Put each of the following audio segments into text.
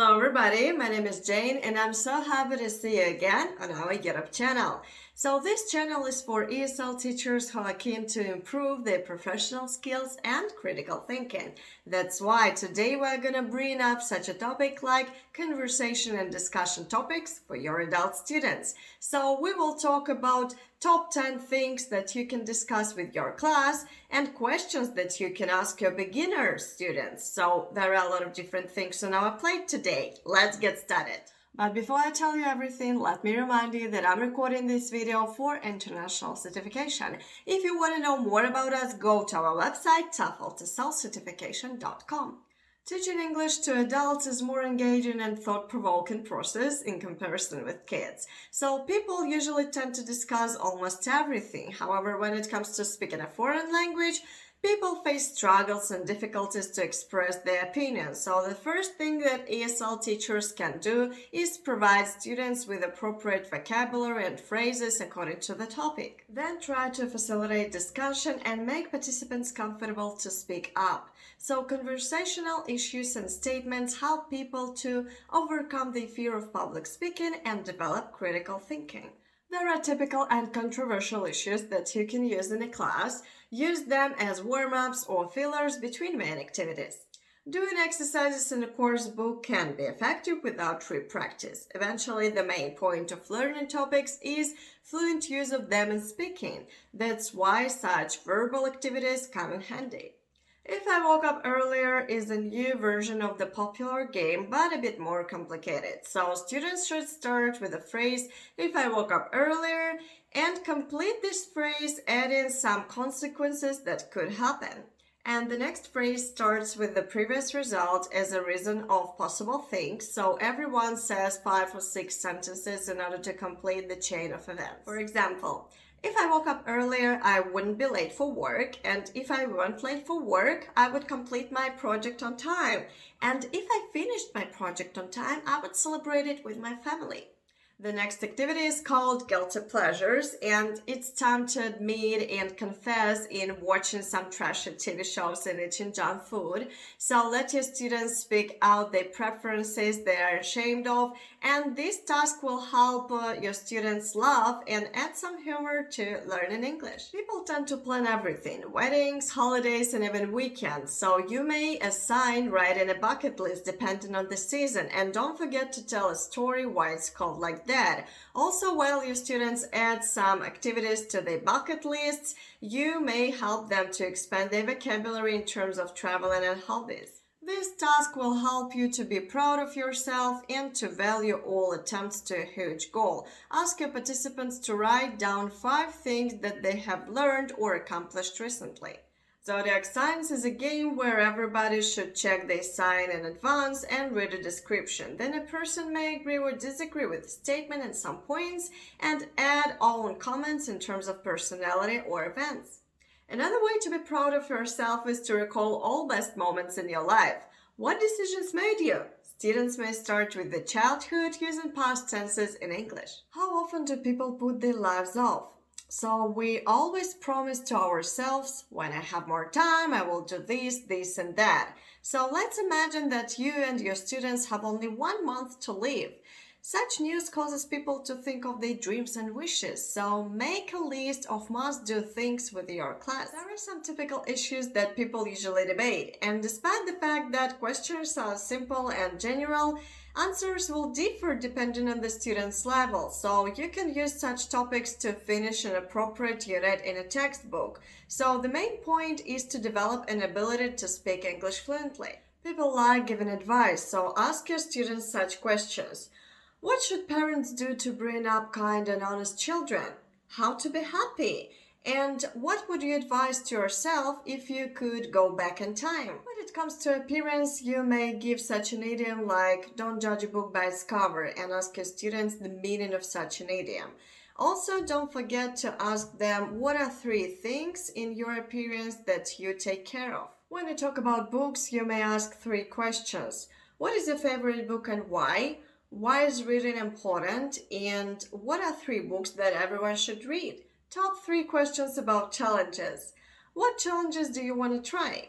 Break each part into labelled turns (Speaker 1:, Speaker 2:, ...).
Speaker 1: Hello everybody, my name is Jane and I'm so happy to see you again on our YouTube channel. So this channel is for ESL teachers who are keen to improve their professional skills and critical thinking. That's why today we're gonna bring up such a topic like conversation and discussion topics for your adult students. So we will talk about top 10 things that you can discuss with your class and questions that you can ask your beginner students. So there are a lot of different things on our plate today. Let's get started. But before I tell you everything, let me remind you that I'm recording this video for international certification. If you want to know more about us, go to our website, TEFL, TESOL Teaching English to adults is more engaging and thought-provoking process in comparison with kids. So people usually tend to discuss almost everything. However, when it comes to speaking a foreign language, people face struggles and difficulties to express their opinions. So the first thing that ESL teachers can do is provide students with appropriate vocabulary and phrases according to the topic. Then try to facilitate discussion and make participants comfortable to speak up. So conversational issues and statements help people to overcome the fear of public speaking and develop critical thinking. There are typical and controversial issues that you can use in a class. Use them as warm-ups or fillers between main activities. Doing exercises in a course book can be effective without re-practice. Eventually, the main point of learning topics is fluent use of them in speaking. That's why such verbal activities come in handy. If I Woke Up Earlier is a new version of the popular game, but a bit more complicated. So students should start with the phrase, if I woke up earlier, and complete this phrase adding some consequences that could happen. And the next phrase starts with the previous result as a reason of possible things. So everyone says 5 or 6 sentences in order to complete the chain of events. For example, if I woke up earlier, I wouldn't be late for work, and if I weren't late for work, I would complete my project on time. And if I finished my project on time, I would celebrate it with my family. The next activity is called Guilty Pleasures, and it's time to admit and confess in watching some trashy TV shows and eating junk food. So let your students speak out their preferences they are ashamed of, and this task will help your students laugh and add some humor to learning English. People tend to plan everything, weddings, holidays, and even weekends. So you may assign writing a bucket list depending on the season, and don't forget to tell a story why it's called like that. Also, while your students add some activities to their bucket lists, you may help them to expand their vocabulary in terms of traveling and hobbies. This task will help you to be proud of yourself and to value all attempts to a huge goal. Ask your participants to write down 5 things that they have learned or accomplished recently. Zodiac Signs is a game where everybody should check their sign in advance and read a description. Then a person may agree or disagree with the statement at some points and add own comments in terms of personality or events. Another way to be proud of yourself is to recall all best moments in your life. What decisions made you? Students may start with the childhood using past tenses in English. How often do people put their lives off? So we always promise to ourselves, when I have more time, I will do this, and that. So let's imagine that you and your students have only 1 month to live. Such news causes people to think of their dreams and wishes, so make a list of must-do things with your class. There are some typical issues that people usually debate, and despite the fact that questions are simple and general, answers will differ depending on the student's level, so you can use such topics to finish an appropriate unit in a textbook. So the main point is to develop an ability to speak English fluently. People like giving advice, so ask your students such questions. What should parents do to bring up kind and honest children? How to be happy? And what would you advise to yourself if you could go back in time? When it comes to appearance, you may give such an idiom like, don't judge a book by its cover, and ask your students the meaning of such an idiom. Also, don't forget to ask them what are 3 things in your appearance that you take care of. When you talk about books, you may ask 3 questions. What is your favorite book and why? Why is reading important? And what are 3 books that everyone should read? Top 3 questions about challenges. What challenges do you want to try?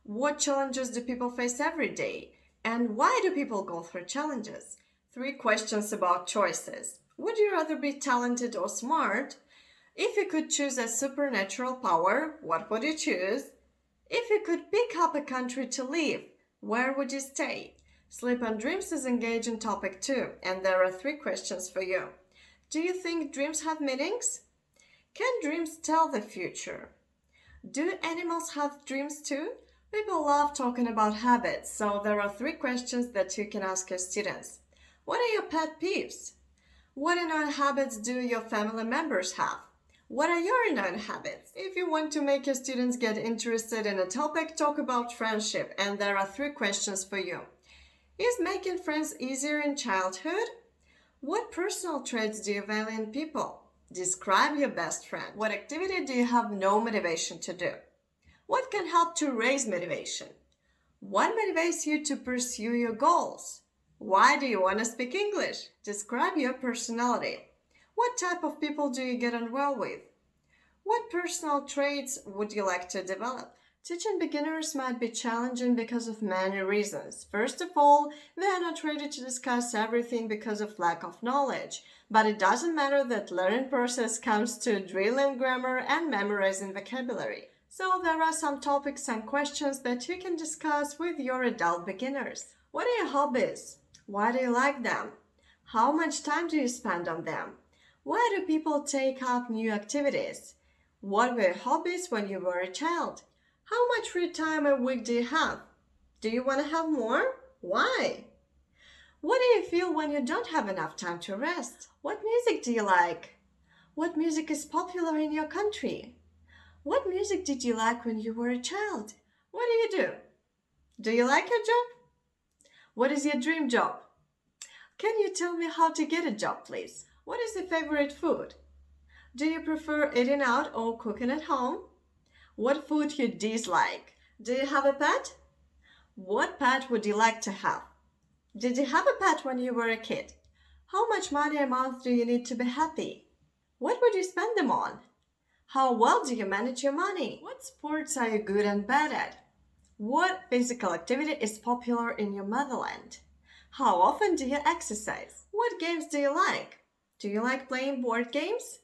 Speaker 1: What challenges do people face every day? And why do people go through challenges? 3 questions about choices. Would you rather be talented or smart? If you could choose a supernatural power, what would you choose? If you could pick up a country to live, where would you stay? Sleep and Dreams is engaging topic 2, and there are 3 questions for you. Do you think dreams have meanings? Can dreams tell the future? Do animals have dreams too? People love talking about habits, so there are 3 questions that you can ask your students. What are your pet peeves? What annoying habits do your family members have? What are your annoying habits? If you want to make your students get interested in a topic, talk about friendship, and there are 3 questions for you. Is making friends easier in childhood? What personal traits do you value in people? Describe your best friend. What activity do you have no motivation to do? What can help to raise motivation? What motivates you to pursue your goals? Why do you want to speak English? Describe your personality. What type of people do you get on well with? What personal traits would you like to develop? Teaching beginners might be challenging because of many reasons. First of all, they are not ready to discuss everything because of lack of knowledge. But it doesn't matter that learning process comes to drilling grammar and memorizing vocabulary. So there are some topics and questions that you can discuss with your adult beginners. What are your hobbies? Why do you like them? How much time do you spend on them? Why do people take up new activities? What were your hobbies when you were a child? How much free time a week do you have? Do you want to have more? Why? What do you feel when you don't have enough time to rest? What music do you like? What music is popular in your country? What music did you like when you were a child? What do you do? Do you like your job? What is your dream job? Can you tell me how to get a job, please? What is your favorite food? Do you prefer eating out or cooking at home? What food you dislike? Do you have a pet? What pet would you like to have? Did you have a pet when you were a kid? How much money a month do you need to be happy? What would you spend them on? How well do you manage your money? What sports are you good and bad at? What physical activity is popular in your motherland? How often do you exercise? What games do you like? Do you like playing board games?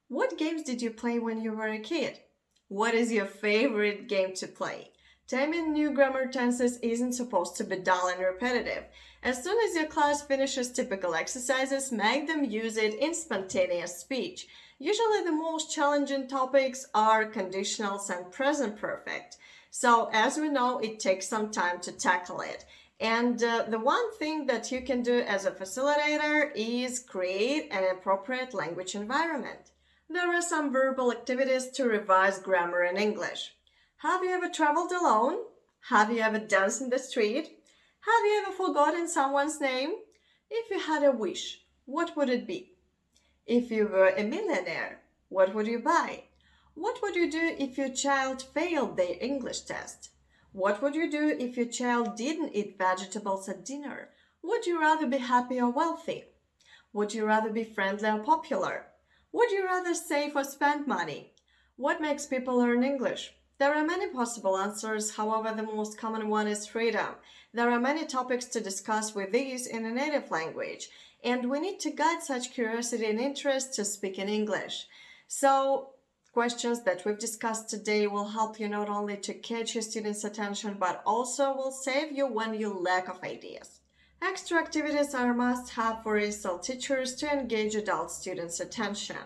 Speaker 1: What games did you play when you were a kid? What is your favorite game to play? Timing new grammar tenses isn't supposed to be dull and repetitive. As soon as your class finishes typical exercises, make them use it in spontaneous speech. Usually the most challenging topics are conditionals and present perfect. So as we know, it takes some time to tackle it. And the one thing that you can do as a facilitator is create an appropriate language environment. There are some verbal activities to revise grammar in English. Have you ever traveled alone? Have you ever danced in the street? Have you ever forgotten someone's name? If you had a wish, what would it be? If you were a millionaire, what would you buy? What would you do if your child failed their English test? What would you do if your child didn't eat vegetables at dinner? Would you rather be happy or wealthy? Would you rather be friendly or popular? Would you rather save or spend money? What makes people learn English? There are many possible answers, however, the most common one is freedom. There are many topics to discuss with these in a native language, and we need to guide such curiosity and interest to speak in English. So, questions that we've discussed today will help you not only to catch your students' attention, but also will save you when you lack of ideas. Extra activities are a must-have for ESL teachers to engage adult students' attention.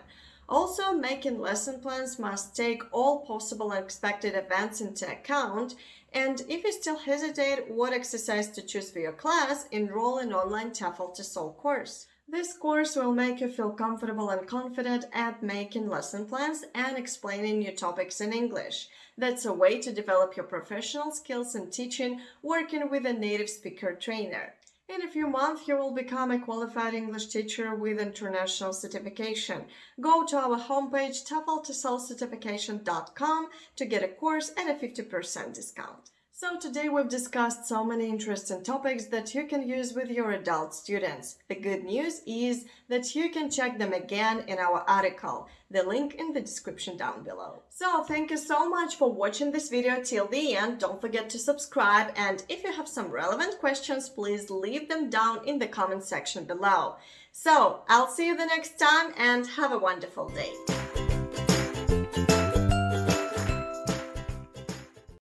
Speaker 1: Also, making lesson plans must take all possible and expected events into account, and if you still hesitate what exercise to choose for your class, enroll in online TEFL TESOL course. This course will make you feel comfortable and confident at making lesson plans and explaining new topics in English. That's a way to develop your professional skills in teaching, working with a native speaker trainer. In a few months, you will become a qualified English teacher with international certification. Go to our homepage, TEFLTESOLcertification.com, to get a course at a 50% discount. So today we've discussed so many interesting topics that you can use with your adult students. The good news is that you can check them again in our article, the link in the description down below. So thank you so much for watching this video till the end. Don't forget to subscribe, and if you have some relevant questions, please leave them down in the comment section below. So I'll see you the next time and have a wonderful day.